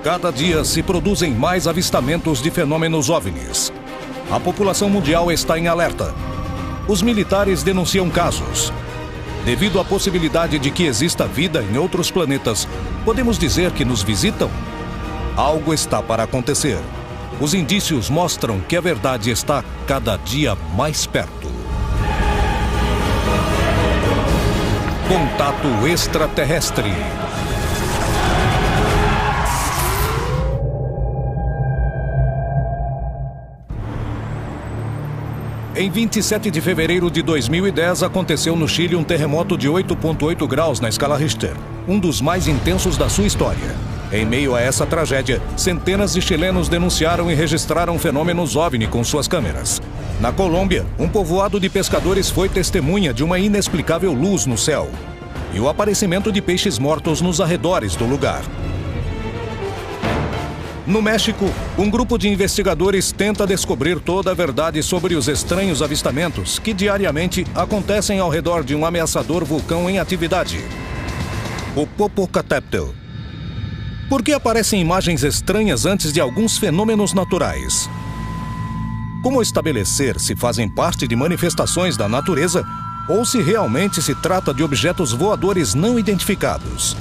Cada dia se produzem mais avistamentos de fenômenos OVNIs. A população mundial está em alerta. Os militares denunciam casos. Devido à possibilidade de que exista vida em outros planetas, podemos dizer que nos visitam? Algo está para acontecer. Os indícios mostram que a verdade está cada dia mais perto. Contato extraterrestre. Em 27 de fevereiro de 2010, aconteceu no Chile um terremoto de 8,8 graus na escala Richter, um dos mais intensos da sua história. Em meio a essa tragédia, centenas de chilenos denunciaram e registraram fenômenos OVNI com suas câmeras. Na Colômbia, um povoado de pescadores foi testemunha de uma inexplicável luz no céu e o aparecimento de peixes mortos nos arredores do lugar. No México, um grupo de investigadores tenta descobrir toda a verdade sobre os estranhos avistamentos que diariamente acontecem ao redor de um ameaçador vulcão em atividade, o Popocatépetl. Por que aparecem imagens estranhas antes de alguns fenômenos naturais? Como estabelecer se fazem parte de manifestações da natureza ou se realmente se trata de objetos voadores não identificados?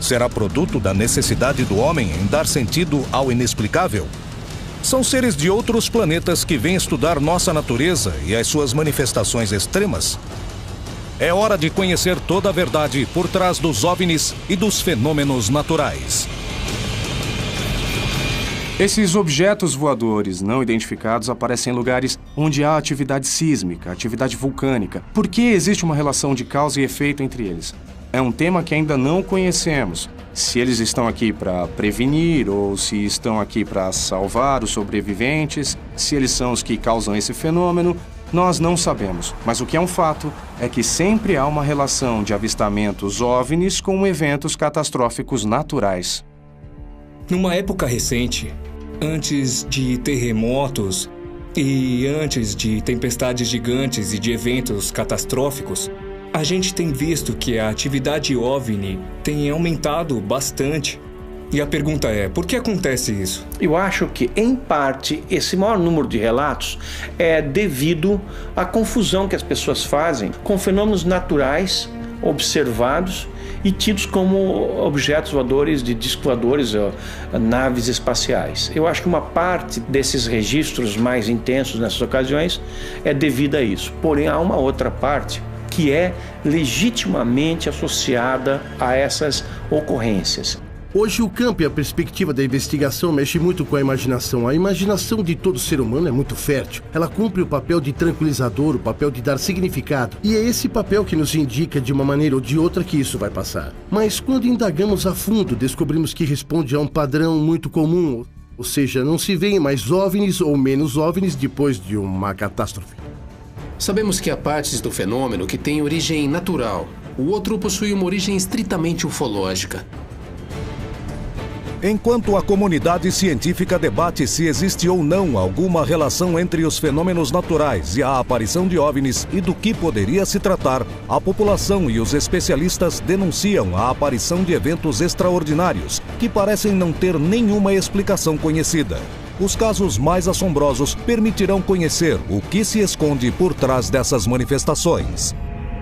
Será produto da necessidade do homem em dar sentido ao inexplicável? São seres de outros planetas que vêm estudar nossa natureza e as suas manifestações extremas? É hora de conhecer toda a verdade por trás dos OVNIs e dos fenômenos naturais. Esses objetos voadores não identificados aparecem em lugares onde há atividade sísmica, atividade vulcânica. Por que existe uma relação de causa e efeito entre eles? É um tema que ainda não conhecemos. Se eles estão aqui para prevenir ou se estão aqui para salvar os sobreviventes, se eles são os que causam esse fenômeno, nós não sabemos. Mas o que é um fato é que sempre há uma relação de avistamentos OVNIs com eventos catastróficos naturais. Numa época recente, antes de terremotos e antes de tempestades gigantes e de eventos catastróficos, a gente tem visto que a atividade OVNI tem aumentado bastante. E a pergunta é, por que acontece isso? Eu acho que, em parte, esse maior número de relatos é devido à confusão que as pessoas fazem com fenômenos naturais observados e tidos como objetos voadores de discos voadores, naves espaciais. Eu acho que uma parte desses registros mais intensos nessas ocasiões é devida a isso. Porém, há uma outra parte que é legitimamente associada a essas ocorrências. Hoje o campo e a perspectiva da investigação mexe muito com a imaginação. A imaginação de todo ser humano é muito fértil. Ela cumpre o papel de tranquilizador, o papel de dar significado. E é esse papel que nos indica de uma maneira ou de outra que isso vai passar. Mas quando indagamos a fundo, descobrimos que responde a um padrão muito comum. Ou seja, não se veem mais OVNIs ou menos OVNIs depois de uma catástrofe. Sabemos que há partes do fenômeno que têm origem natural. O outro possui uma origem estritamente ufológica. Enquanto a comunidade científica debate se existe ou não alguma relação entre os fenômenos naturais e a aparição de OVNIs e do que poderia se tratar, a população e os especialistas denunciam a aparição de eventos extraordinários que parecem não ter nenhuma explicação conhecida. Os casos mais assombrosos permitirão conhecer o que se esconde por trás dessas manifestações.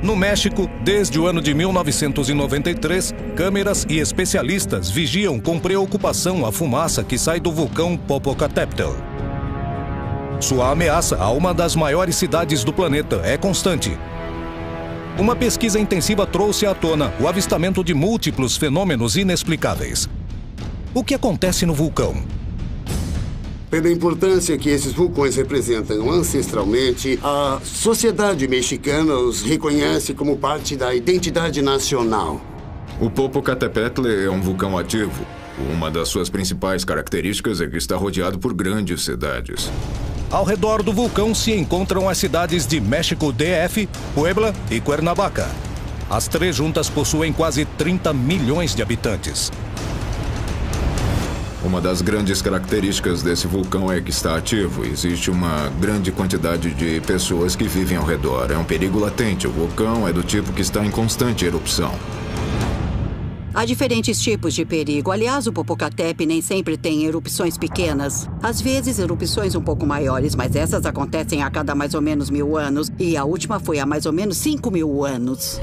No México, desde o ano de 1993, câmeras e especialistas vigiam com preocupação a fumaça que sai do vulcão Popocatépetl. Sua ameaça a uma das maiores cidades do planeta é constante. Uma pesquisa intensiva trouxe à tona o avistamento de múltiplos fenômenos inexplicáveis. O que acontece no vulcão? Pela importância que esses vulcões representam ancestralmente, a sociedade mexicana os reconhece como parte da identidade nacional. O Popocatépetl é um vulcão ativo. Uma das suas principais características é que está rodeado por grandes cidades. Ao redor do vulcão se encontram as cidades de México DF, Puebla e Cuernavaca. As três juntas possuem quase 30 milhões de habitantes. Uma das grandes características desse vulcão é que está ativo. Existe uma grande quantidade de pessoas que vivem ao redor. É um perigo latente. O vulcão é do tipo que está em constante erupção. Há diferentes tipos de perigo. Aliás, o Popocatépetl nem sempre tem erupções pequenas. Às vezes, erupções um pouco maiores, mas essas acontecem a cada mais ou menos 1000 anos. E a última foi há mais ou menos 5000 anos.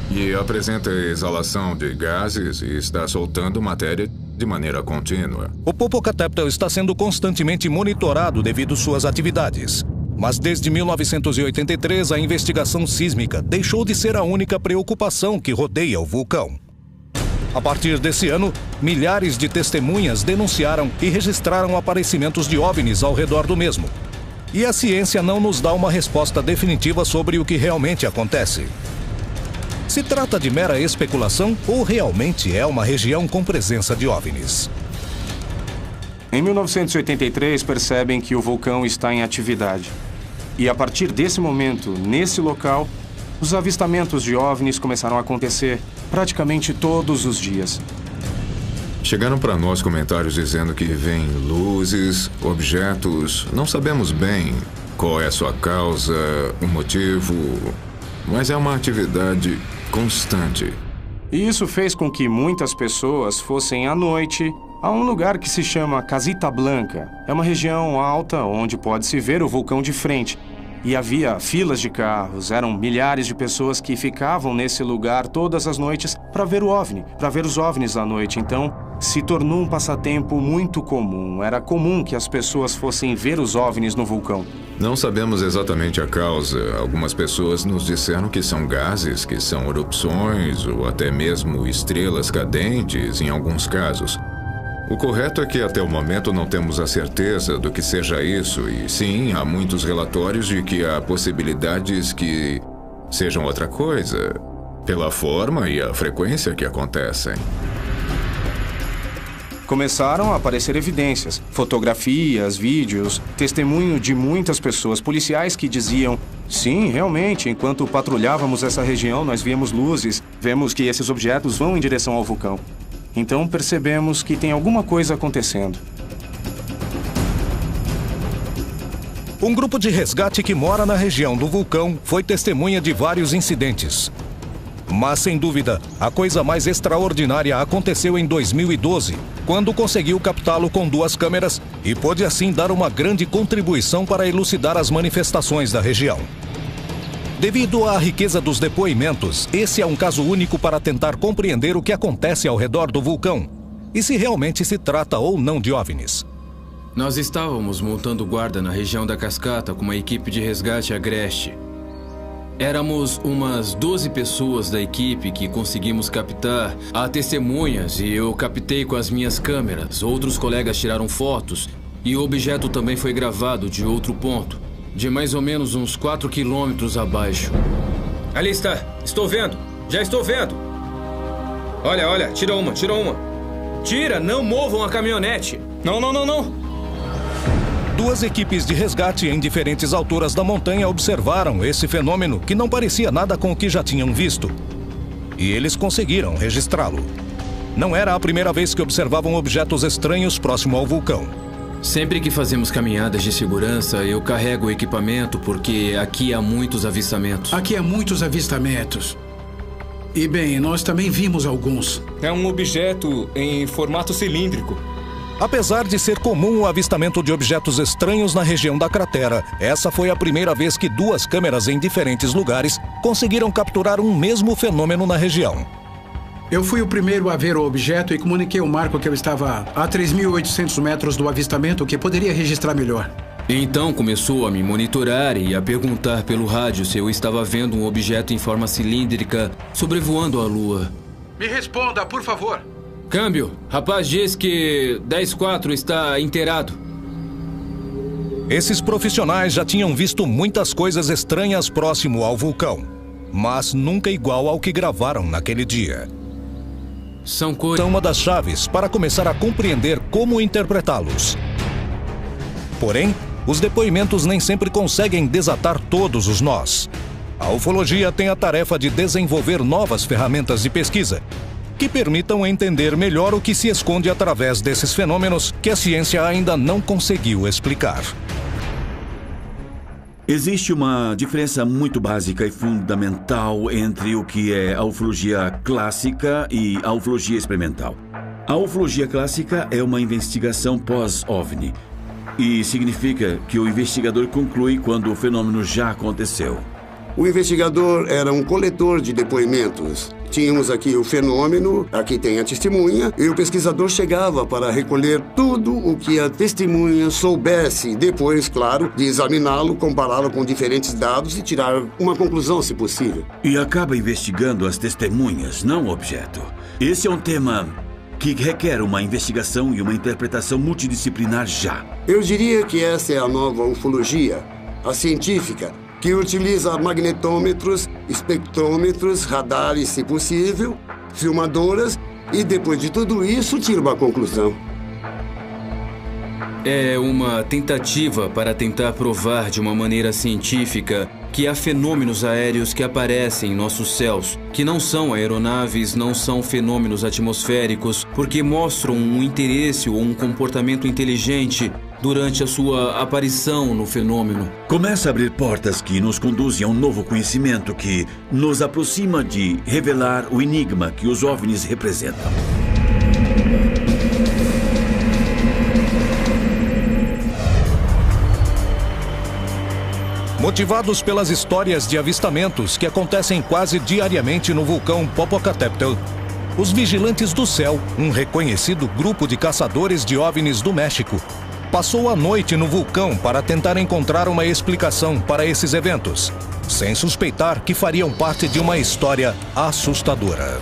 E apresenta exalação de gases e está soltando matéria de maneira contínua. O Popocatépetl está sendo constantemente monitorado devido às suas atividades. Mas desde 1983, a investigação sísmica deixou de ser a única preocupação que rodeia o vulcão. A partir desse ano, milhares de testemunhas denunciaram e registraram aparecimentos de OVNIs ao redor do mesmo. E a ciência não nos dá uma resposta definitiva sobre o que realmente acontece. Se trata de mera especulação ou realmente é uma região com presença de OVNIs? Em 1983, percebem que o vulcão está em atividade. E a partir desse momento, nesse local, os avistamentos de OVNIs começaram a acontecer praticamente todos os dias. Chegaram para nós comentários dizendo que vêm luzes, objetos, não sabemos bem qual é a sua causa, o motivo, mas é uma atividade constante. E isso fez com que muitas pessoas fossem à noite a um lugar que se chama Casita Blanca. É uma região alta onde pode-se ver o vulcão de frente. E havia filas de carros, eram milhares de pessoas que ficavam nesse lugar todas as noites para ver o OVNI, para ver os OVNIs à noite. Então, se tornou um passatempo muito comum. Era comum que as pessoas fossem ver os OVNIs no vulcão. Não sabemos exatamente a causa. Algumas pessoas nos disseram que são gases, que são erupções ou até mesmo estrelas cadentes em alguns casos. O correto é que até o momento não temos a certeza do que seja isso, e sim, há muitos relatórios de que há possibilidades que sejam outra coisa, pela forma e a frequência que acontecem. Começaram a aparecer evidências, fotografias, vídeos, testemunho de muitas pessoas, policiais que diziam: sim, realmente, enquanto patrulhávamos essa região, nós víamos luzes, vemos que esses objetos vão em direção ao vulcão. Então percebemos que tem alguma coisa acontecendo. Um grupo de resgate que mora na região do vulcão foi testemunha de vários incidentes. Mas, sem dúvida, a coisa mais extraordinária aconteceu em 2012, quando conseguiu captá-lo com 2 câmeras e pôde assim dar uma grande contribuição para elucidar as manifestações da região. Devido à riqueza dos depoimentos, esse é um caso único para tentar compreender o que acontece ao redor do vulcão e se realmente se trata ou não de OVNIs. Nós estávamos montando guarda na região da cascata com uma equipe de resgate agreste. Éramos umas 12 pessoas da equipe que conseguimos captar. Há testemunhas e eu captei com as minhas câmeras. Outros colegas tiraram fotos e o objeto também foi gravado de outro ponto, de mais ou menos uns 4 quilômetros abaixo. Ali está. Estou vendo. Já estou vendo. Olha, olha. Tira uma. Tira, não movam a caminhonete. Não. 2 equipes de resgate em diferentes alturas da montanha observaram esse fenômeno que não parecia nada com o que já tinham visto. E eles conseguiram registrá-lo. Não era a primeira vez que observavam objetos estranhos próximo ao vulcão. Sempre que fazemos caminhadas de segurança, eu carrego o equipamento porque aqui há muitos avistamentos. Aqui há muitos avistamentos. E bem, nós também vimos alguns. É um objeto em formato cilíndrico. Apesar de ser comum o avistamento de objetos estranhos na região da cratera, essa foi a primeira vez que 2 câmeras em diferentes lugares conseguiram capturar um mesmo fenômeno na região. Eu fui o primeiro a ver o objeto e comuniquei ao Marco que eu estava a 3.800 metros do avistamento, que poderia registrar melhor. Então começou a me monitorar e a perguntar pelo rádio se eu estava vendo um objeto em forma cilíndrica sobrevoando a Lua. Me responda, por favor. Câmbio, rapaz diz que 10-4 está inteirado. Esses profissionais já tinham visto muitas coisas estranhas próximo ao vulcão, mas nunca igual ao que gravaram naquele dia. São coisas... São uma das chaves para começar a compreender como interpretá-los. Porém, os depoimentos nem sempre conseguem desatar todos os nós. A ufologia tem a tarefa de desenvolver novas ferramentas de pesquisa que permitam entender melhor o que se esconde através desses fenômenos que a ciência ainda não conseguiu explicar. Existe uma diferença muito básica e fundamental entre o que é a ufologia clássica e a ufologia experimental. A ufologia clássica é uma investigação pós-OVNI e significa que o investigador conclui quando o fenômeno já aconteceu. O investigador era um coletor de depoimentos. Tínhamos aqui o fenômeno, aqui tem a testemunha, e o pesquisador chegava para recolher tudo o que a testemunha soubesse, depois, claro, de examiná-lo, compará-lo com diferentes dados e tirar uma conclusão, se possível. E acaba investigando as testemunhas, não o objeto. Esse é um tema que requer uma investigação e uma interpretação multidisciplinar já. Eu diria que essa é a nova ufologia, a científica, que utiliza magnetômetros, espectrômetros, radares, se possível, filmadoras, e depois de tudo isso, tira uma conclusão. É uma tentativa para tentar provar de uma maneira científica que há fenômenos aéreos que aparecem em nossos céus, que não são aeronaves, não são fenômenos atmosféricos, porque mostram um interesse ou um comportamento inteligente durante a sua aparição no fenômeno. Começa a abrir portas que nos conduzem a um novo conhecimento que nos aproxima de revelar o enigma que os OVNIs representam. Motivados pelas histórias de avistamentos que acontecem quase diariamente no vulcão Popocatépetl, os Vigilantes do Céu, um reconhecido grupo de caçadores de OVNIs do México, passou a noite no vulcão para tentar encontrar uma explicação para esses eventos, sem suspeitar que fariam parte de uma história assustadora.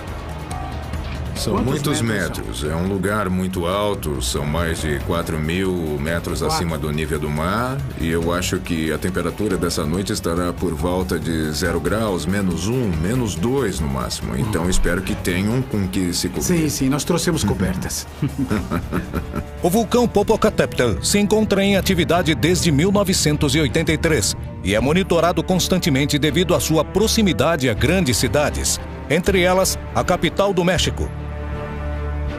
São muitos metros. É um lugar muito alto, são mais de 4.000 metros acima do nível do mar, e eu acho que a temperatura dessa noite estará por volta de 0 graus, -1, -2 no máximo. Então espero que tenham com que se cobrir. Sim, nós trouxemos cobertas. O vulcão Popocatépetl se encontra em atividade desde 1983 e é monitorado constantemente devido à sua proximidade a grandes cidades, entre elas a capital do México.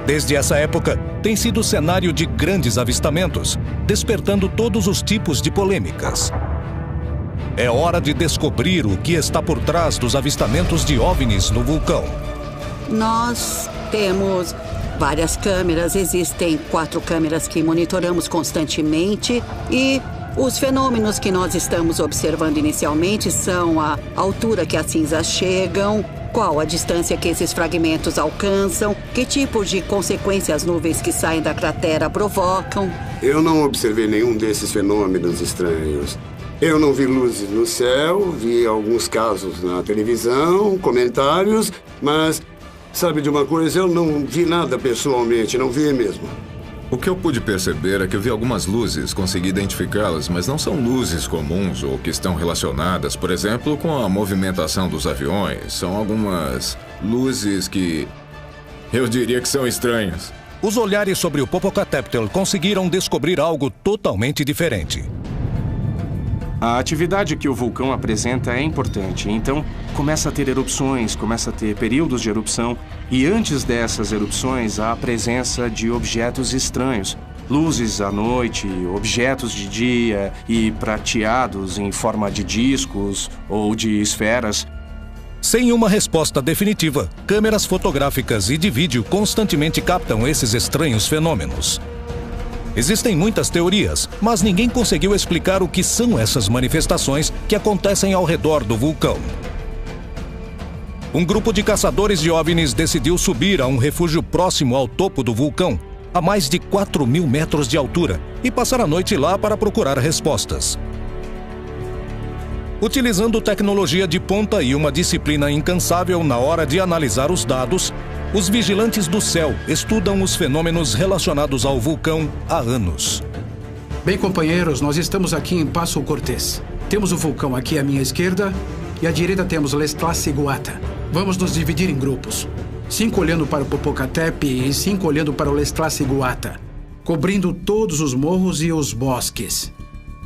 Desde essa época, tem sido cenário de grandes avistamentos, despertando todos os tipos de polêmicas. É hora de descobrir o que está por trás dos avistamentos de OVNIs no vulcão. Nós temos várias câmeras, existem 4 câmeras que monitoramos constantemente e os fenômenos que nós estamos observando inicialmente são a altura que as cinzas chegam, qual a distância que esses fragmentos alcançam, que tipo de consequência as nuvens que saem da cratera provocam. Eu não observei nenhum desses fenômenos estranhos. Eu não vi luzes no céu, vi alguns casos na televisão, comentários, mas sabe de uma coisa? Eu não vi nada pessoalmente, não vi mesmo. O que eu pude perceber é que eu vi algumas luzes, consegui identificá-las, mas não são luzes comuns ou que estão relacionadas, por exemplo, com a movimentação dos aviões. São algumas luzes que eu diria que são estranhas. Os olhares sobre o Popocatépetl conseguiram descobrir algo totalmente diferente. A atividade que o vulcão apresenta é importante, então começa a ter erupções, começa a ter períodos de erupção, e antes dessas erupções há a presença de objetos estranhos. Luzes à noite, objetos de dia e prateados em forma de discos ou de esferas. Sem uma resposta definitiva, câmeras fotográficas e de vídeo constantemente captam esses estranhos fenômenos. Existem muitas teorias, mas ninguém conseguiu explicar o que são essas manifestações que acontecem ao redor do vulcão. Um grupo de caçadores de OVNIs decidiu subir a um refúgio próximo ao topo do vulcão, a mais de 4.000 metros de altura, e passar a noite lá para procurar respostas. Utilizando tecnologia de ponta e uma disciplina incansável na hora de analisar os dados, os Vigilantes do Céu estudam os fenômenos relacionados ao vulcão há anos. Bem, companheiros, nós estamos aqui em Paso Cortés. Temos o vulcão aqui à minha esquerda e à direita temos Lestla-Ciguata. Vamos nos dividir em grupos. 5 olhando para o Popocatépetl e 5 olhando para o Lestla-Ciguata, cobrindo todos os morros e os bosques.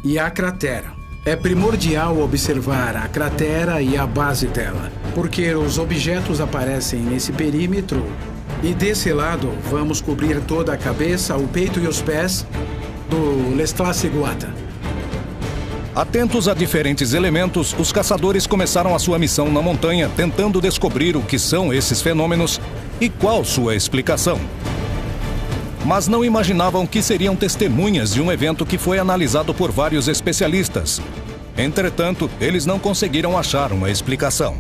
E a cratera. É primordial observar a cratera e a base dela, porque os objetos aparecem nesse perímetro e desse lado vamos cobrir toda a cabeça, o peito e os pés do Lestla-Ciguata. Atentos a diferentes elementos, os caçadores começaram a sua missão na montanha, tentando descobrir o que são esses fenômenos e qual sua explicação. Mas não imaginavam que seriam testemunhas de um evento que foi analisado por vários especialistas. Entretanto, eles não conseguiram achar uma explicação.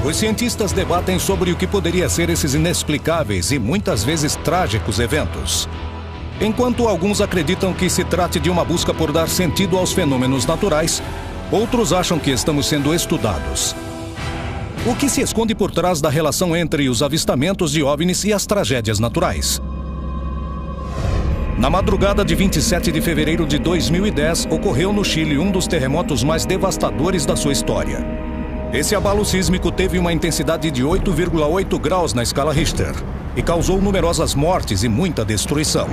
Os cientistas debatem sobre o que poderia ser esses inexplicáveis e muitas vezes trágicos eventos. Enquanto alguns acreditam que se trate de uma busca por dar sentido aos fenômenos naturais, outros acham que estamos sendo estudados. O que se esconde por trás da relação entre os avistamentos de OVNIs e as tragédias naturais? Na madrugada de 27 de fevereiro de 2010, ocorreu no Chile um dos terremotos mais devastadores da sua história. Esse abalo sísmico teve uma intensidade de 8,8 graus na escala Richter e causou numerosas mortes e muita destruição.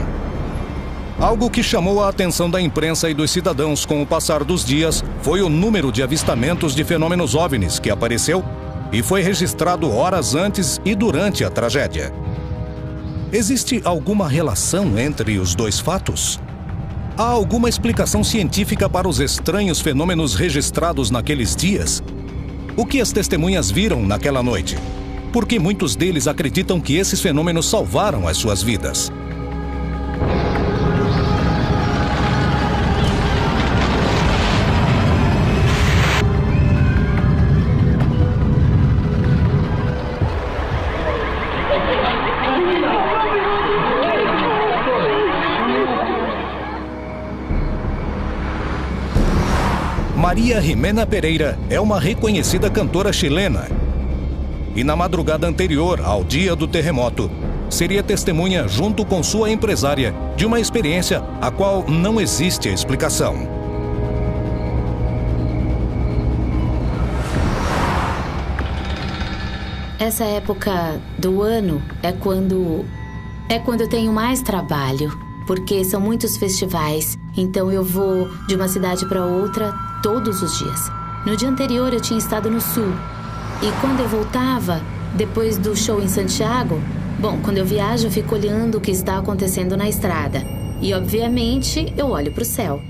Algo que chamou a atenção da imprensa e dos cidadãos com o passar dos dias foi o número de avistamentos de fenômenos OVNIs que apareceu e foi registrado horas antes e durante a tragédia. Existe alguma relação entre os dois fatos? Há alguma explicação científica para os estranhos fenômenos registrados naqueles dias? O que as testemunhas viram naquela noite? Por que muitos deles acreditam que esses fenômenos salvaram as suas vidas? Maria Jimena Pereira é uma reconhecida cantora chilena. E na madrugada anterior ao dia do terremoto, seria testemunha, junto com sua empresária, de uma experiência a qual não existe explicação. Essa época do ano é quando eu tenho mais trabalho, porque são muitos festivais. Então eu vou de uma cidade para outra todos os dias. No dia anterior eu tinha estado no sul. E quando eu voltava, depois do show em Santiago, quando eu viajo eu fico olhando o que está acontecendo na estrada. E obviamente eu olho para o céu.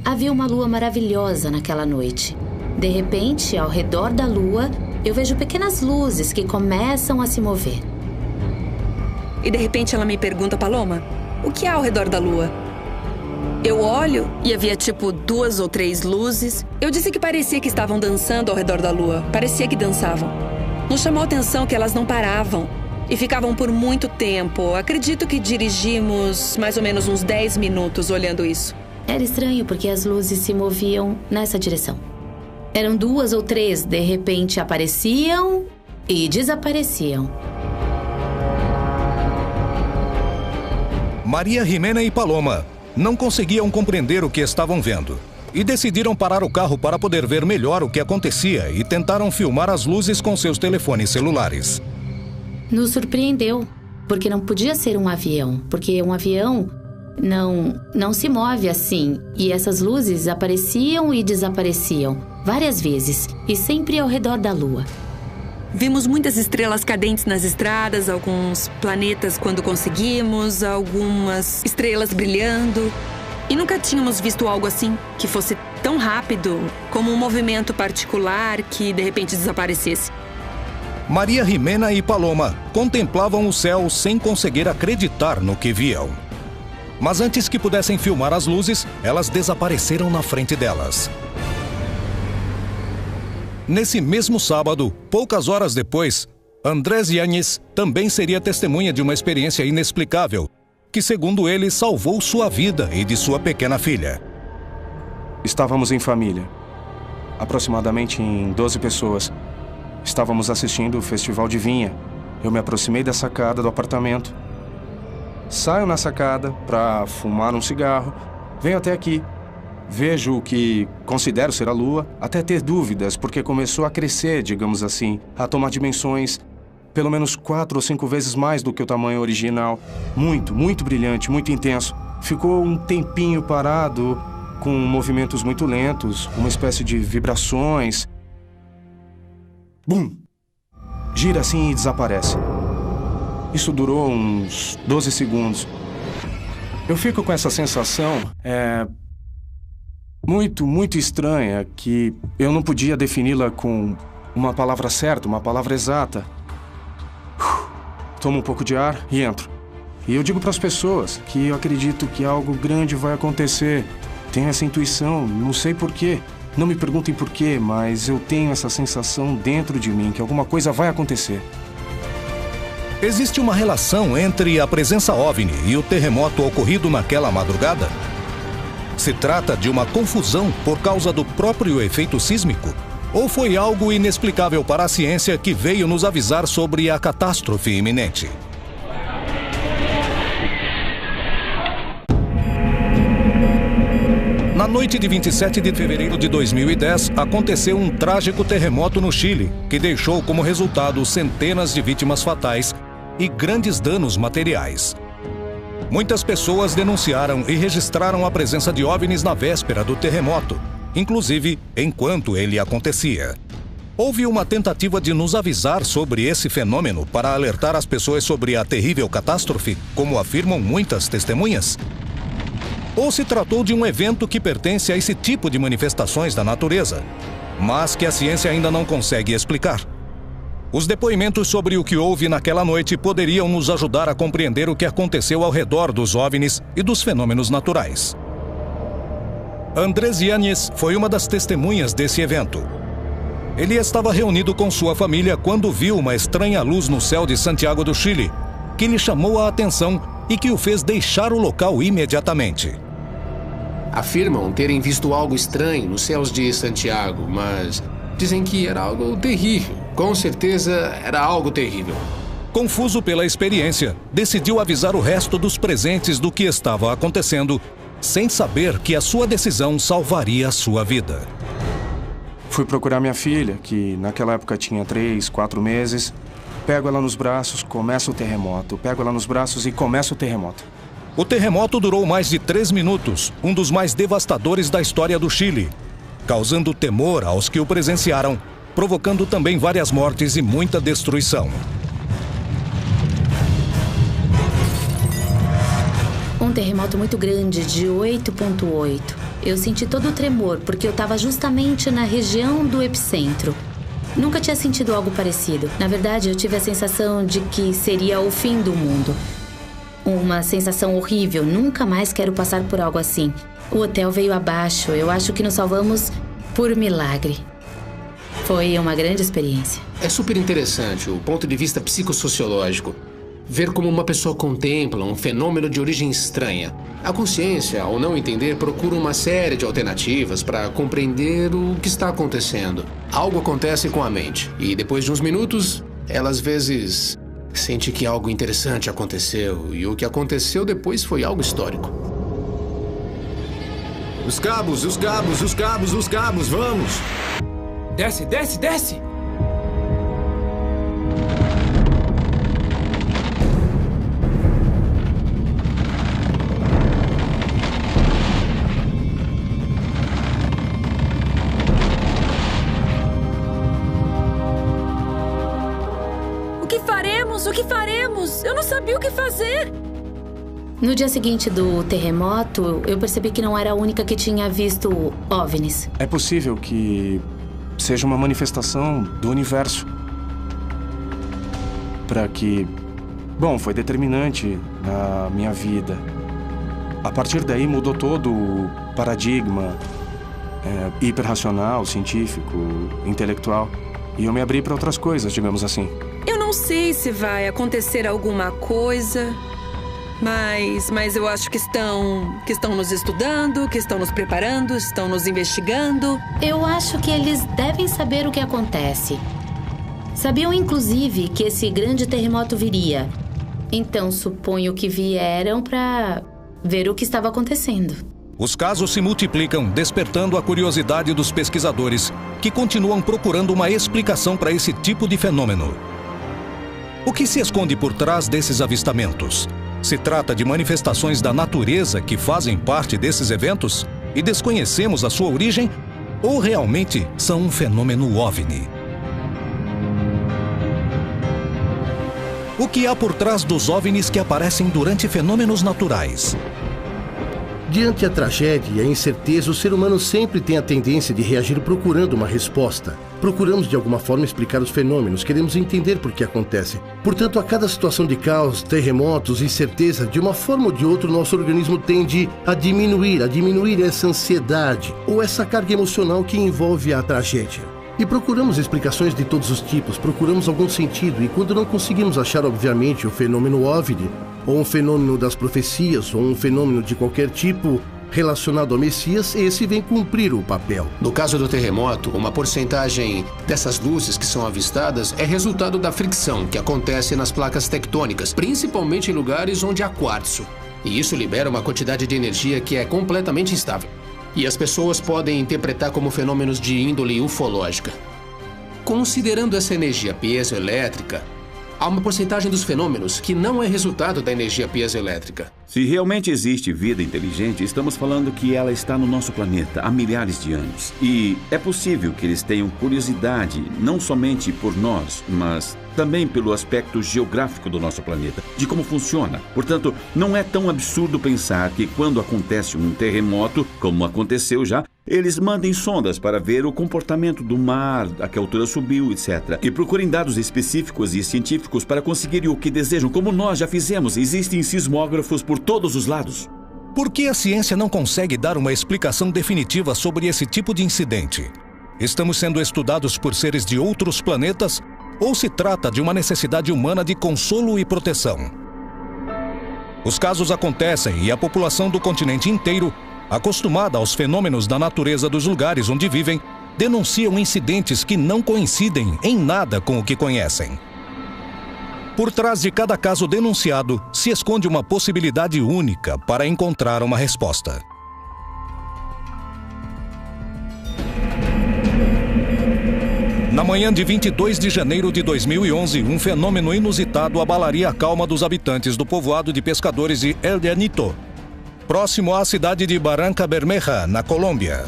Havia uma lua maravilhosa naquela noite. De repente, ao redor da lua, eu vejo pequenas luzes que começam a se mover. E de repente ela me pergunta, Paloma, o que há ao redor da lua? Eu olho e havia 2 ou 3 luzes. Eu disse que parecia que estavam dançando ao redor da lua. Parecia que dançavam. Nos chamou a atenção que elas não paravam e ficavam por muito tempo. Acredito que dirigimos mais ou menos uns 10 minutos olhando isso. Era estranho porque as luzes se moviam nessa direção. Eram 2 ou 3, de repente apareciam e desapareciam. Maria Jimena e Paloma não conseguiam compreender o que estavam vendo e decidiram parar o carro para poder ver melhor o que acontecia e tentaram filmar as luzes com seus telefones celulares. Nos surpreendeu, porque não podia ser um avião, porque um avião não se move assim. E essas luzes apareciam e desapareciam várias vezes e sempre ao redor da lua. Vimos muitas estrelas cadentes nas estradas, alguns planetas quando conseguimos, algumas estrelas brilhando. E nunca tínhamos visto algo assim, que fosse tão rápido, como um movimento particular que de repente desaparecesse. Maria Jimena e Paloma contemplavam o céu sem conseguir acreditar no que viam. Mas antes que pudessem filmar as luzes, elas desapareceram na frente delas. Nesse mesmo sábado, poucas horas depois, Andrés Yáñez também seria testemunha de uma experiência inexplicável, que, segundo ele, salvou sua vida e de sua pequena filha. Estávamos em família, aproximadamente em 12 pessoas. Estávamos assistindo o Festival de Vinha. Eu me aproximei da sacada do apartamento. Saio na sacada para fumar um cigarro. Venho até aqui. Vejo o que considero ser a Lua, até ter dúvidas, porque começou a crescer, digamos assim, a tomar dimensões pelo menos 4 ou 5 vezes mais do que o tamanho original. Muito, muito brilhante, muito intenso. Ficou um tempinho parado, com movimentos muito lentos, uma espécie de vibrações. Bum! Gira assim e desaparece. Isso durou uns 12 segundos. Eu fico com essa sensação, muito estranha, que eu não podia defini-la com uma palavra certa, uma palavra exata. Tomo um pouco de ar e entro. E eu digo para as pessoas que eu acredito que algo grande vai acontecer. Tenho essa intuição, não sei porquê. Não me perguntem porquê, mas eu tenho essa sensação dentro de mim que alguma coisa vai acontecer. Existe uma relação entre a presença OVNI e o terremoto ocorrido naquela madrugada? Se trata de uma confusão por causa do próprio efeito sísmico? Ou foi algo inexplicável para a ciência que veio nos avisar sobre a catástrofe iminente? Na noite de 27 de fevereiro de 2010, aconteceu um trágico terremoto no Chile, que deixou como resultado centenas de vítimas fatais e grandes danos materiais. Muitas pessoas denunciaram e registraram a presença de OVNIs na véspera do terremoto, inclusive enquanto ele acontecia. Houve uma tentativa de nos avisar sobre esse fenômeno para alertar as pessoas sobre a terrível catástrofe, como afirmam muitas testemunhas? Ou se tratou de um evento que pertence a esse tipo de manifestações da natureza, mas que a ciência ainda não consegue explicar? Os depoimentos sobre o que houve naquela noite poderiam nos ajudar a compreender o que aconteceu ao redor dos OVNIs e dos fenômenos naturais. Andrés Yáñez foi uma das testemunhas desse evento. Ele estava reunido com sua família quando viu uma estranha luz no céu de Santiago do Chile, que lhe chamou a atenção e que o fez deixar o local imediatamente. Afirmam terem visto algo estranho nos céus de Santiago, mas dizem que era algo terrível. Com certeza era algo terrível. Confuso pela experiência, decidiu avisar o resto dos presentes do que estava acontecendo, sem saber que a sua decisão salvaria a sua vida. Fui procurar minha filha, que naquela época tinha 3, 4 meses. Pego ela nos braços, começa o terremoto. Pego ela nos braços e começa o terremoto. O terremoto durou mais de 3 minutos, um dos mais devastadores da história do Chile, causando temor aos que o presenciaram, provocando também várias mortes e muita destruição. Um terremoto muito grande, de 8,8. Eu senti todo o tremor, porque eu estava justamente na região do epicentro. Nunca tinha sentido algo parecido. Na verdade, eu tive a sensação de que seria o fim do mundo. Uma sensação horrível. Nunca mais quero passar por algo assim. O hotel veio abaixo. Eu acho que nos salvamos por milagre. Foi uma grande experiência. É super interessante o ponto de vista psicossociológico. Ver como uma pessoa contempla um fenômeno de origem estranha. A consciência, ao não entender, procura uma série de alternativas para compreender o que está acontecendo. Algo acontece com a mente, e depois de uns minutos, ela às vezes sente que algo interessante aconteceu, e o que aconteceu depois foi algo histórico. Os cabos, vamos! Desce! O que faremos? Eu não sabia o que fazer. No dia seguinte do terremoto, eu percebi que não era a única que tinha visto OVNIs. É possível que seja uma manifestação do universo. Para que... Bom, foi determinante na minha vida. A partir daí mudou todo o paradigma hiperracional, científico, intelectual. E eu me abri para outras coisas, digamos assim. Eu não sei se vai acontecer alguma coisa, mas eu acho que estão nos estudando, que estão nos preparando, estão nos investigando. Eu acho que eles devem saber o que acontece. Sabiam, inclusive, que esse grande terremoto viria. Então, suponho que vieram para ver o que estava acontecendo. Os casos se multiplicam, despertando a curiosidade dos pesquisadores, que continuam procurando uma explicação para esse tipo de fenômeno. O que se esconde por trás desses avistamentos? Se trata de manifestações da natureza que fazem parte desses eventos e desconhecemos a sua origem? Ou realmente são um fenômeno OVNI? O que há por trás dos OVNIs que aparecem durante fenômenos naturais? Diante a tragédia e a incerteza, o ser humano sempre tem a tendência de reagir procurando uma resposta. Procuramos de alguma forma explicar os fenômenos, queremos entender por que acontecem. Portanto, a cada situação de caos, terremotos, incerteza, de uma forma ou de outra, o nosso organismo tende a diminuir essa ansiedade ou essa carga emocional que envolve a tragédia. E procuramos explicações de todos os tipos, procuramos algum sentido, e quando não conseguimos achar, obviamente, o fenômeno OVNI, ou um fenômeno das profecias, ou um fenômeno de qualquer tipo relacionado ao Messias, esse vem cumprir o papel. No caso do terremoto, uma porcentagem dessas luzes que são avistadas é resultado da fricção que acontece nas placas tectônicas, principalmente em lugares onde há quartzo. E isso libera uma quantidade de energia que é completamente instável. E as pessoas podem interpretar como fenômenos de índole ufológica. Considerando essa energia piezoelétrica, há uma porcentagem dos fenômenos que não é resultado da energia piezoelétrica. Se realmente existe vida inteligente, estamos falando que ela está no nosso planeta há milhares de anos. E é possível que eles tenham curiosidade, não somente por nós, mas também pelo aspecto geográfico do nosso planeta, de como funciona. Portanto, não é tão absurdo pensar que quando acontece um terremoto, como aconteceu já, eles mandem sondas para ver o comportamento do mar, a que altura subiu, etc. E procurem dados específicos e científicos para conseguirem o que desejam, como nós já fizemos. Existem sismógrafos por todos os lados. Por que a ciência não consegue dar uma explicação definitiva sobre esse tipo de incidente? Estamos sendo estudados por seres de outros planetas ou se trata de uma necessidade humana de consolo e proteção? Os casos acontecem e a população do continente inteiro, acostumada aos fenômenos da natureza dos lugares onde vivem, denunciam incidentes que não coincidem em nada com o que conhecem. Por trás de cada caso denunciado, se esconde uma possibilidade única para encontrar uma resposta. Na manhã de 22 de janeiro de 2011, um fenômeno inusitado abalaria a calma dos habitantes do povoado de pescadores de El Llanito, próximo à cidade de Barranca Bermeja, na Colômbia.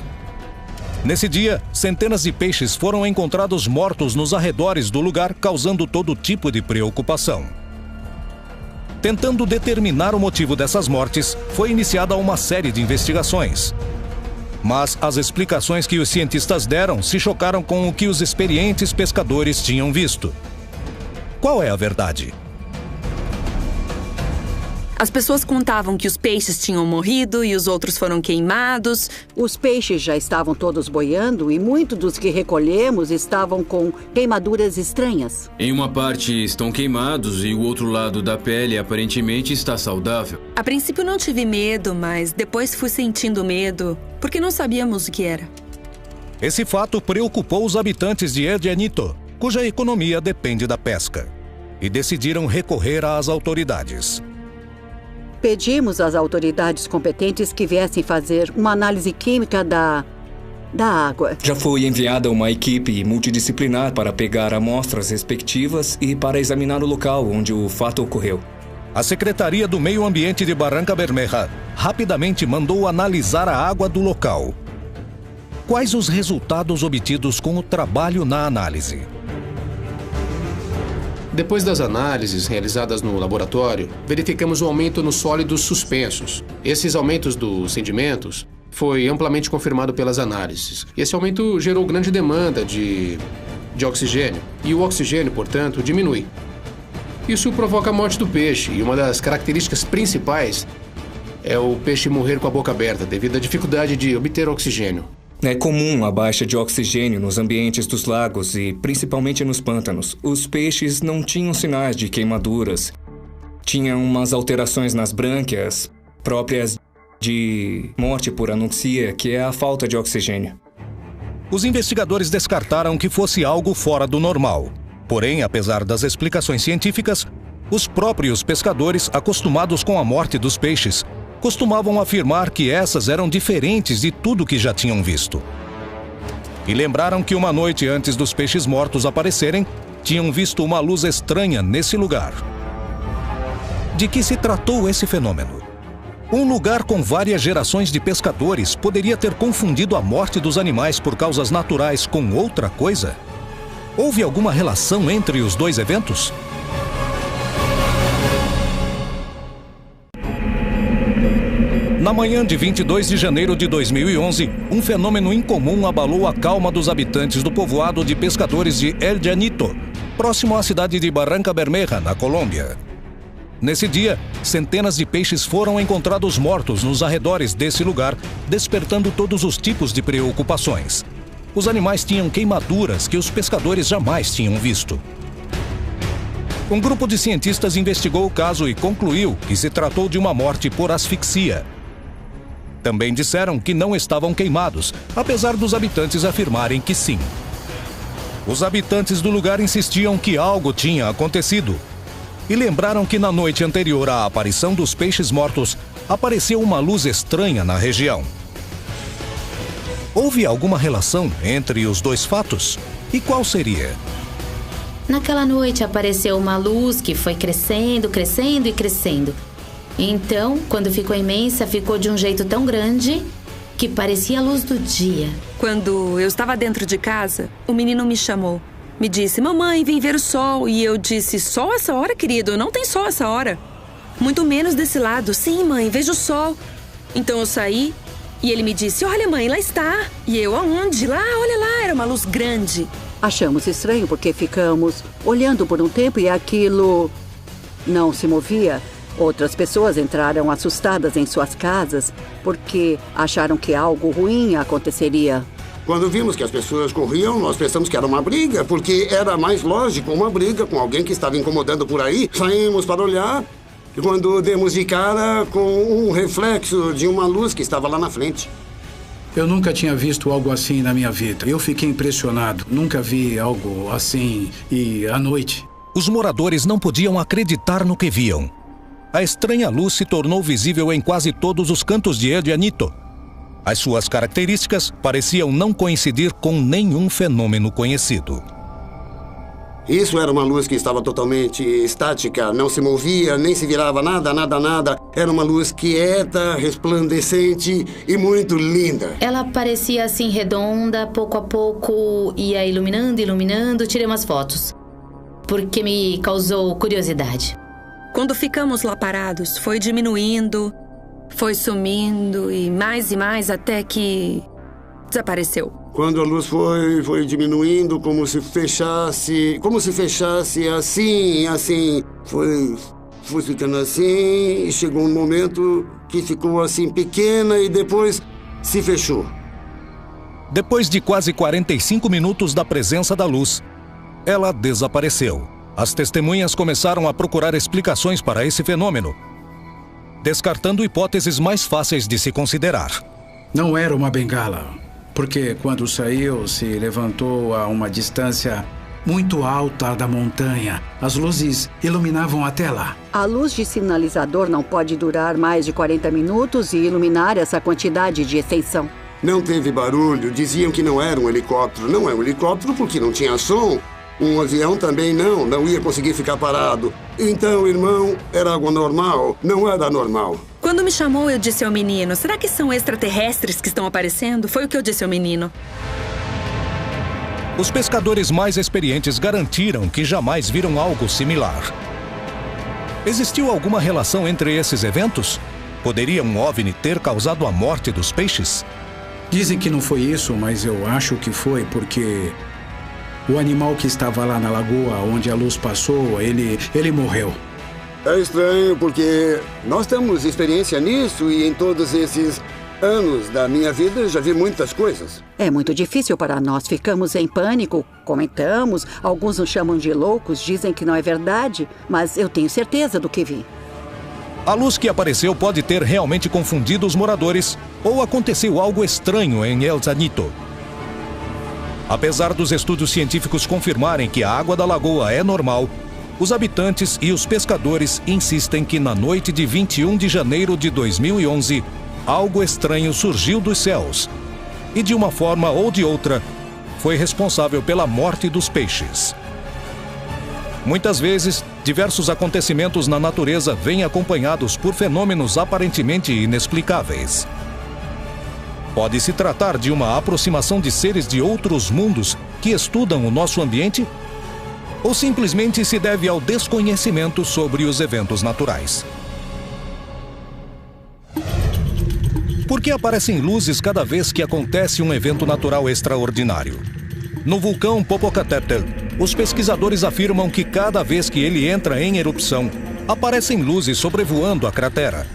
Nesse dia, centenas de peixes foram encontrados mortos nos arredores do lugar, causando todo tipo de preocupação. Tentando determinar o motivo dessas mortes, foi iniciada uma série de investigações. Mas as explicações que os cientistas deram se chocaram com o que os experientes pescadores tinham visto. Qual é a verdade? As pessoas contavam que os peixes tinham morrido e os outros foram queimados. Os peixes já estavam todos boiando e muitos dos que recolhemos estavam com queimaduras estranhas. Em uma parte estão queimados e o outro lado da pele aparentemente está saudável. A princípio não tive medo, mas depois fui sentindo medo, porque não sabíamos o que era. Esse fato preocupou os habitantes de El Llanito, cuja economia depende da pesca, e decidiram recorrer às autoridades. Pedimos às autoridades competentes que viessem fazer uma análise química da água. Já foi enviada uma equipe multidisciplinar para pegar amostras respectivas e para examinar o local onde o fato ocorreu. A Secretaria do Meio Ambiente de Barranca Bermeja rapidamente mandou analisar a água do local. Quais os resultados obtidos com o trabalho na análise? Depois das análises realizadas no laboratório, verificamos um aumento nos sólidos suspensos. Esses aumentos dos sedimentos foi amplamente confirmado pelas análises. Esse aumento gerou grande demanda de oxigênio, e o oxigênio, portanto, diminui. Isso provoca a morte do peixe, e uma das características principais é o peixe morrer com a boca aberta, devido à dificuldade de obter oxigênio. É comum a baixa de oxigênio nos ambientes dos lagos e principalmente nos pântanos. Os peixes não tinham sinais de queimaduras. Tinham umas alterações nas brânquias próprias de morte por anoxia, que é a falta de oxigênio. Os investigadores descartaram que fosse algo fora do normal. Porém, apesar das explicações científicas, os próprios pescadores, acostumados com a morte dos peixes, costumavam afirmar que essas eram diferentes de tudo que já tinham visto. E lembraram que uma noite antes dos peixes mortos aparecerem, tinham visto uma luz estranha nesse lugar. De que se tratou esse fenômeno? Um lugar com várias gerações de pescadores poderia ter confundido a morte dos animais por causas naturais com outra coisa? Houve alguma relação entre os dois eventos? Na manhã de 22 de janeiro de 2011, um fenômeno incomum abalou a calma dos habitantes do povoado de pescadores de El Llanito, próximo à cidade de Barranca Bermeja, na Colômbia. Nesse dia, centenas de peixes foram encontrados mortos nos arredores desse lugar, despertando todos os tipos de preocupações. Os animais tinham queimaduras que os pescadores jamais tinham visto. Um grupo de cientistas investigou o caso e concluiu que se tratou de uma morte por asfixia. Também disseram que não estavam queimados, apesar dos habitantes afirmarem que sim. Os habitantes do lugar insistiam que algo tinha acontecido e lembraram que na noite anterior à aparição dos peixes mortos, apareceu uma luz estranha na região. Houve alguma relação entre os dois fatos? E qual seria? Naquela noite apareceu uma luz que foi crescendo, crescendo e crescendo. Então, quando ficou imensa, ficou de um jeito tão grande que parecia a luz do dia. Quando eu estava dentro de casa, o menino me chamou. Me disse, mamãe, vem ver o sol. E eu disse, sol essa hora, querido? Não tem sol essa hora. Muito menos desse lado. Sim, mãe, vejo o sol. Então eu saí e ele me disse, olha, mãe, lá está. E eu, aonde? Lá, olha lá, era uma luz grande. Achamos estranho porque ficamos olhando por um tempo e aquilo não se movia. Outras pessoas entraram assustadas em suas casas porque acharam que algo ruim aconteceria. Quando vimos que as pessoas corriam, nós pensamos que era uma briga, porque era mais lógico uma briga com alguém que estava incomodando por aí. Saímos para olhar e quando demos de cara com um reflexo de uma luz que estava lá na frente. Eu nunca tinha visto algo assim na minha vida. Eu fiquei impressionado. Nunca vi algo assim e à noite. Os moradores não podiam acreditar no que viam. A estranha luz se tornou visível em quase todos os cantos de El Llanito. As suas características pareciam não coincidir com nenhum fenômeno conhecido. Isso era uma luz que estava totalmente estática, não se movia, nem se virava nada, nada, nada. Era uma luz quieta, resplandecente e muito linda. Ela parecia assim redonda, pouco a pouco ia iluminando, iluminando. Tirei umas fotos, porque me causou curiosidade. Quando ficamos lá parados, foi diminuindo, foi sumindo e mais até que desapareceu. Quando a luz foi diminuindo, como se fechasse assim, foi ficando assim, e chegou um momento que ficou assim pequena e depois se fechou. Depois de quase 45 minutos da presença da luz, ela desapareceu. As testemunhas começaram a procurar explicações para esse fenômeno, descartando hipóteses mais fáceis de se considerar. Não era uma bengala, porque quando saiu, se levantou a uma distância muito alta da montanha. As luzes iluminavam até lá. A luz de sinalizador não pode durar mais de 40 minutos e iluminar essa quantidade de extensão. Não teve barulho, diziam que não era um helicóptero. Não é um helicóptero porque não tinha som. Um avião também não ia conseguir ficar parado. Então, irmão, era algo normal, não era normal. Quando me chamou, eu disse ao menino, será que são extraterrestres que estão aparecendo? Foi o que eu disse ao menino. Os pescadores mais experientes garantiram que jamais viram algo similar. Existiu alguma relação entre esses eventos? Poderia um OVNI ter causado a morte dos peixes? Dizem que não foi isso, mas eu acho que foi porque o animal que estava lá na lagoa onde a luz passou, ele morreu. É estranho porque nós temos experiência nisso e em todos esses anos da minha vida já vi muitas coisas. É muito difícil para nós. Ficamos em pânico, comentamos, alguns nos chamam de loucos, dizem que não é verdade, mas eu tenho certeza do que vi. A luz que apareceu pode ter realmente confundido os moradores ou aconteceu algo estranho em El Llanito. Apesar dos estudos científicos confirmarem que a água da lagoa é normal, os habitantes e os pescadores insistem que na noite de 21 de janeiro de 2011, algo estranho surgiu dos céus e, de uma forma ou de outra, foi responsável pela morte dos peixes. Muitas vezes, diversos acontecimentos na natureza vêm acompanhados por fenômenos aparentemente inexplicáveis. Pode se tratar de uma aproximação de seres de outros mundos que estudam o nosso ambiente? Ou simplesmente se deve ao desconhecimento sobre os eventos naturais? Por que aparecem luzes cada vez que acontece um evento natural extraordinário? No vulcão Popocatépetl, os pesquisadores afirmam que cada vez que ele entra em erupção, aparecem luzes sobrevoando a cratera.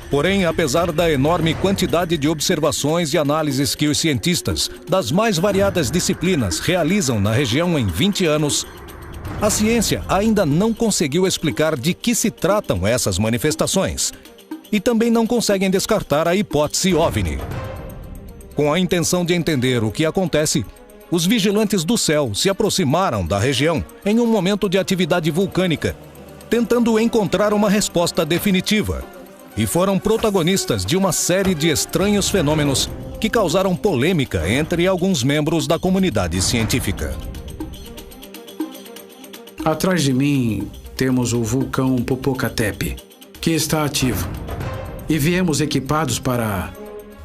Porém, apesar da enorme quantidade de observações e análises que os cientistas das mais variadas disciplinas realizam na região em 20 anos, a ciência ainda não conseguiu explicar de que se tratam essas manifestações e também não conseguem descartar a hipótese OVNI. Com a intenção de entender o que acontece, os vigilantes do céu se aproximaram da região em um momento de atividade vulcânica, tentando encontrar uma resposta definitiva, e foram protagonistas de uma série de estranhos fenômenos que causaram polêmica entre alguns membros da comunidade científica. Atrás de mim temos o vulcão Popocatépetl, que está ativo. E viemos equipados para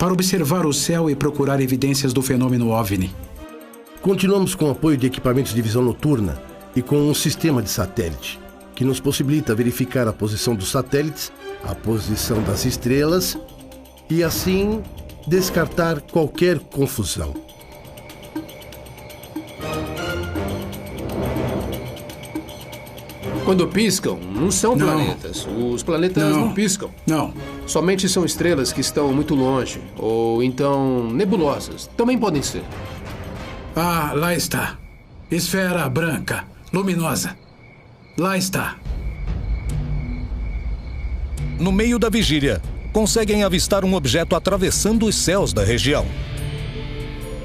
observar o céu e procurar evidências do fenômeno OVNI. Continuamos com o apoio de equipamentos de visão noturna e com um sistema de satélite, que nos possibilita verificar a posição dos satélites, a posição das estrelas e, assim, descartar qualquer confusão. Quando piscam, não são planetas. Os planetas não piscam. Não. Somente são estrelas que estão muito longe, ou então nebulosas. Também podem ser. Ah, lá está. Esfera branca, luminosa. Lá está. No meio da vigília, conseguem avistar um objeto atravessando os céus da região.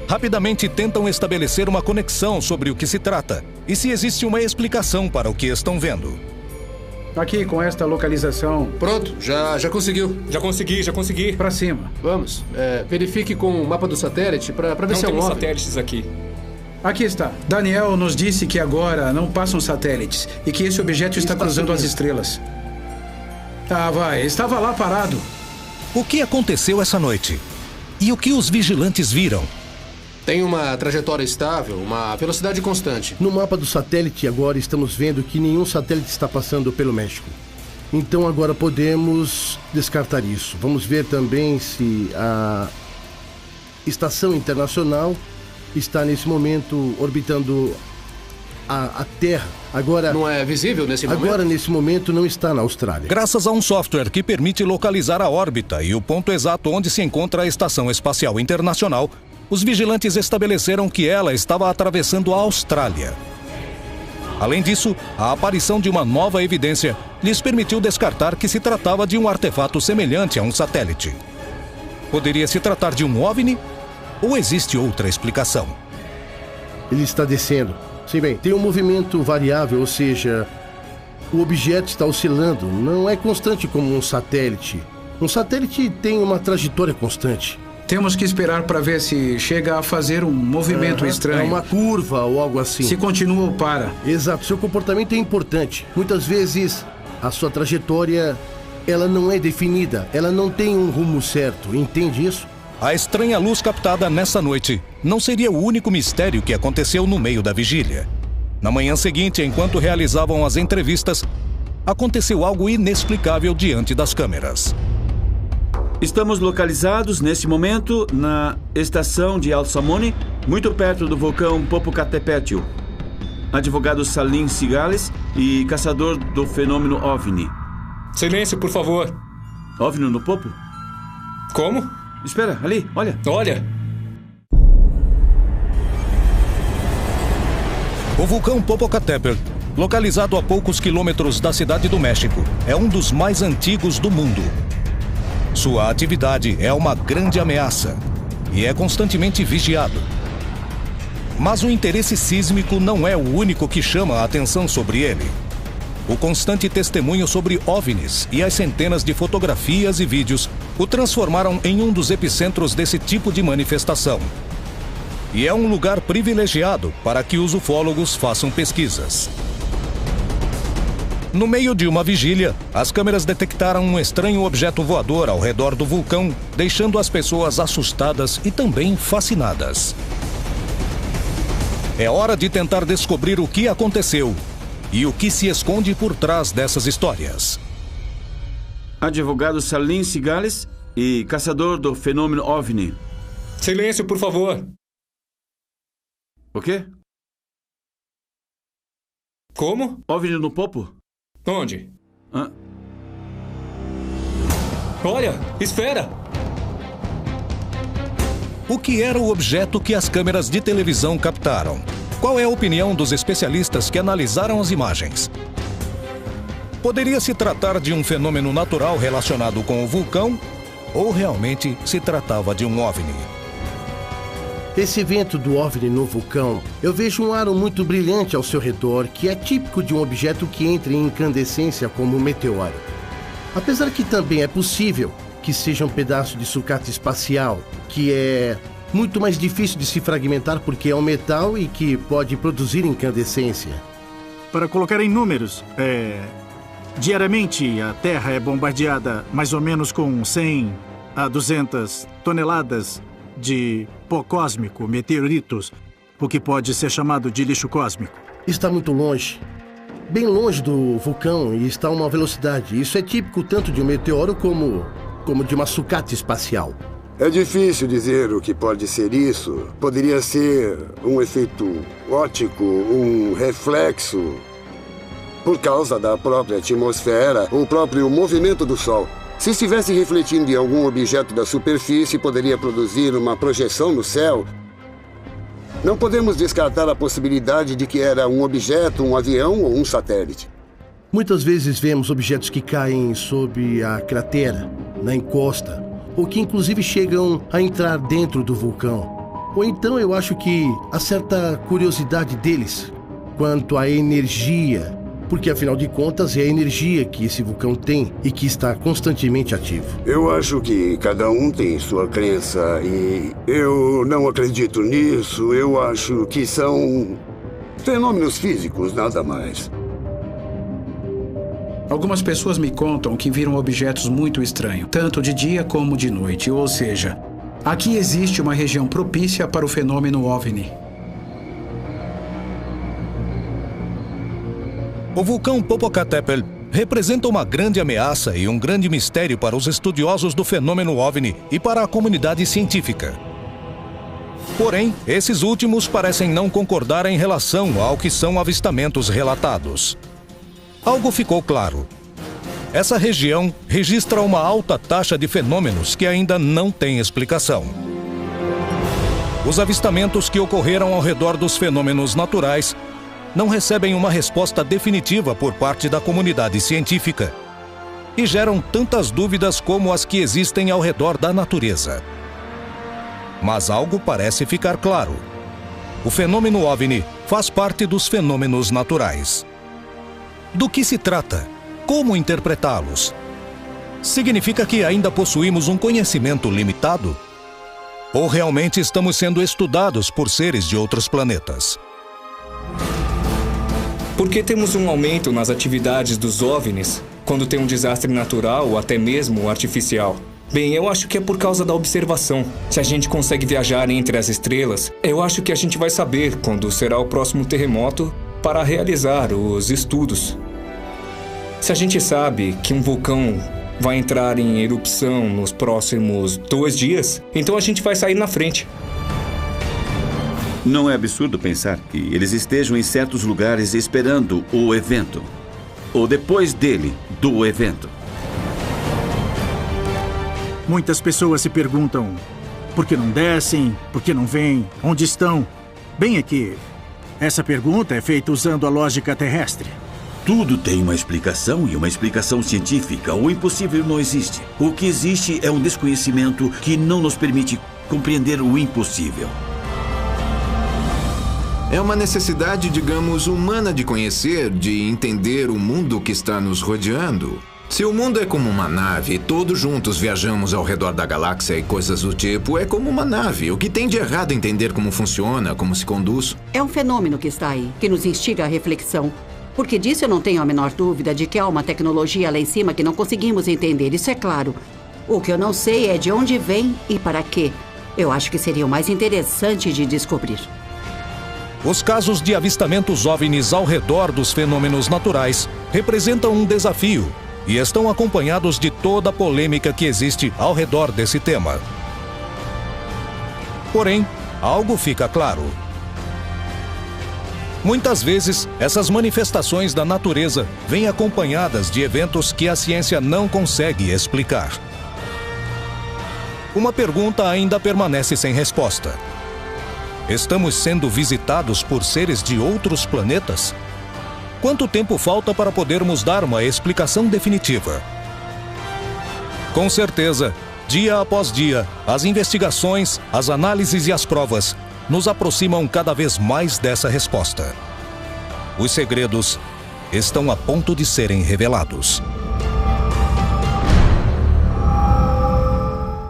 Rapidamente tentam estabelecer uma conexão sobre o que se trata e se existe uma explicação para o que estão vendo. Aqui, com esta localização... Pronto, já conseguiu. Já consegui. Pra cima. Vamos, verifique com o mapa do satélite pra ver se é um Não temos OVNI. satélites aqui. Aqui está. Daniel nos disse que agora não passam satélites e que esse objeto está cruzando as estrelas. Ah, vai. Estava lá parado. O que aconteceu essa noite? E o que os vigilantes viram? Tem uma trajetória estável, uma velocidade constante. No mapa do satélite, agora estamos vendo que nenhum satélite está passando pelo México. Então agora podemos descartar isso. Vamos ver também se a Estação Internacional está nesse momento orbitando a Terra. Agora, não é visível nesse momento? Agora, nesse momento, não está na Austrália. Graças a um software que permite localizar a órbita e o ponto exato onde se encontra a Estação Espacial Internacional, os vigilantes estabeleceram que ela estava atravessando a Austrália. Além disso, a aparição de uma nova evidência lhes permitiu descartar que se tratava de um artefato semelhante a um satélite. Poderia se tratar de um OVNI? Ou existe outra explicação? Ele está descendo. Sim, bem, tem um movimento variável, ou seja, o objeto está oscilando. Não é constante como um satélite. Um satélite tem uma trajetória constante. Temos que esperar para ver se chega a fazer um movimento estranho. É uma curva ou algo assim. Se continua ou para. Exato. Seu comportamento é importante. Muitas vezes, a sua trajetória, ela não é definida. Ela não tem um rumo certo. Entende isso? A estranha luz captada nessa noite não seria o único mistério que aconteceu no meio da vigília. Na manhã seguinte, enquanto realizavam as entrevistas, aconteceu algo inexplicável diante das câmeras. Estamos localizados, neste momento, na estação de Alsamone, muito perto do vulcão Popocatépetl. Advogado Salim Cigales e caçador do fenômeno OVNI. Silêncio, por favor. OVNI no Popo? Como? Espera, ali, olha. Olha. O vulcão Popocatépetl, localizado a poucos quilômetros da cidade do México, é um dos mais antigos do mundo. Sua atividade é uma grande ameaça e é constantemente vigiado. Mas o interesse sísmico não é o único que chama a atenção sobre ele. O constante testemunho sobre OVNIs e as centenas de fotografias e vídeos o transformaram em um dos epicentros desse tipo de manifestação. E é um lugar privilegiado para que os ufólogos façam pesquisas. No meio de uma vigília, as câmeras detectaram um estranho objeto voador ao redor do vulcão, deixando as pessoas assustadas e também fascinadas. É hora de tentar descobrir o que aconteceu e o que se esconde por trás dessas histórias. Advogado Salim Cigales E caçador do fenômeno OVNI. Silêncio, por favor. O quê? Como? OVNI no popo? Onde? Hã? Olha, esfera! O que era o objeto que as câmeras de televisão captaram? Qual é a opinião dos especialistas que analisaram as imagens? Poderia se tratar de um fenômeno natural relacionado com o vulcão? Ou realmente se tratava de um OVNI? Esse evento do OVNI no vulcão, eu vejo um aro muito brilhante ao seu redor, que é típico de um objeto que entra em incandescência como um meteoro. Apesar que também é possível que seja um pedaço de sucata espacial, que é muito mais difícil de se fragmentar porque é um metal e que pode produzir incandescência. Para colocar em números, diariamente a Terra é bombardeada mais ou menos com 100 a 200 toneladas de pó cósmico, meteoritos, o que pode ser chamado de lixo cósmico. Está muito longe. Bem longe do vulcão e está a uma velocidade. Isso é típico tanto de um meteoro como de uma sucata espacial. É difícil dizer o que pode ser isso. Poderia ser um efeito óptico, um reflexo, por causa da própria atmosfera, o próprio movimento do Sol. Se estivesse refletindo em algum objeto da superfície, poderia produzir uma projeção no céu. Não podemos descartar a possibilidade de que era um objeto, um avião ou um satélite. Muitas vezes vemos objetos que caem sob a cratera, na encosta, ou que inclusive chegam a entrar dentro do vulcão. Ou então eu acho que há certa curiosidade deles quanto à energia, porque afinal de contas é a energia que esse vulcão tem e que está constantemente ativo. Eu acho que cada um tem sua crença e eu não acredito nisso. Eu acho que são fenômenos físicos, nada mais. Algumas pessoas me contam que viram objetos muito estranhos, tanto de dia como de noite. Ou seja, aqui existe uma região propícia para o fenômeno OVNI. O vulcão Popocatépetl representa uma grande ameaça e um grande mistério para os estudiosos do fenômeno OVNI e para a comunidade científica. Porém, esses últimos parecem não concordar em relação ao que são avistamentos relatados. Algo ficou claro. Essa região registra uma alta taxa de fenômenos que ainda não têm explicação. Os avistamentos que ocorreram ao redor dos fenômenos naturais não recebem uma resposta definitiva por parte da comunidade científica e geram tantas dúvidas como as que existem ao redor da natureza. Mas algo parece ficar claro. O fenômeno OVNI faz parte dos fenômenos naturais. Do que se trata? Como interpretá-los? Significa que ainda possuímos um conhecimento limitado? Ou realmente estamos sendo estudados por seres de outros planetas? Por que temos um aumento nas atividades dos OVNIs quando tem um desastre natural ou até mesmo artificial? Bem, eu acho que é por causa da observação. Se a gente consegue viajar entre as estrelas, eu acho que a gente vai saber quando será o próximo terremoto para realizar os estudos. Se a gente sabe que um vulcão vai entrar em erupção nos próximos 2 dias, então a gente vai sair na frente. Não é absurdo pensar que eles estejam em certos lugares esperando o evento, ou depois dele, do evento. Muitas pessoas se perguntam por que não descem, por que não vêm, onde estão. Bem aqui, essa pergunta é feita usando a lógica terrestre. Tudo tem uma explicação e uma explicação científica. O impossível não existe. O que existe é um desconhecimento que não nos permite compreender o impossível. É uma necessidade, digamos, humana de conhecer, de entender o mundo que está nos rodeando. Se o mundo é como uma nave e todos juntos viajamos ao redor da galáxia e coisas do tipo, é como uma nave. O que tem de errado entender como funciona, como se conduz? É um fenômeno que está aí, que nos instiga à reflexão. Porque disso eu não tenho a menor dúvida de que há uma tecnologia lá em cima que não conseguimos entender, isso é claro. O que eu não sei é de onde vem e para quê. Eu acho que seria o mais interessante de descobrir. Os casos de avistamentos OVNIs ao redor dos fenômenos naturais representam um desafio e estão acompanhados de toda a polêmica que existe ao redor desse tema. Porém, algo fica claro. Muitas vezes, essas manifestações da natureza vêm acompanhadas de eventos que a ciência não consegue explicar. Uma pergunta ainda permanece sem resposta. Estamos sendo visitados por seres de outros planetas? Quanto tempo falta para podermos dar uma explicação definitiva? Com certeza, dia após dia, as investigações, as análises e as provas nos aproximam cada vez mais dessa resposta. Os segredos estão a ponto de serem revelados.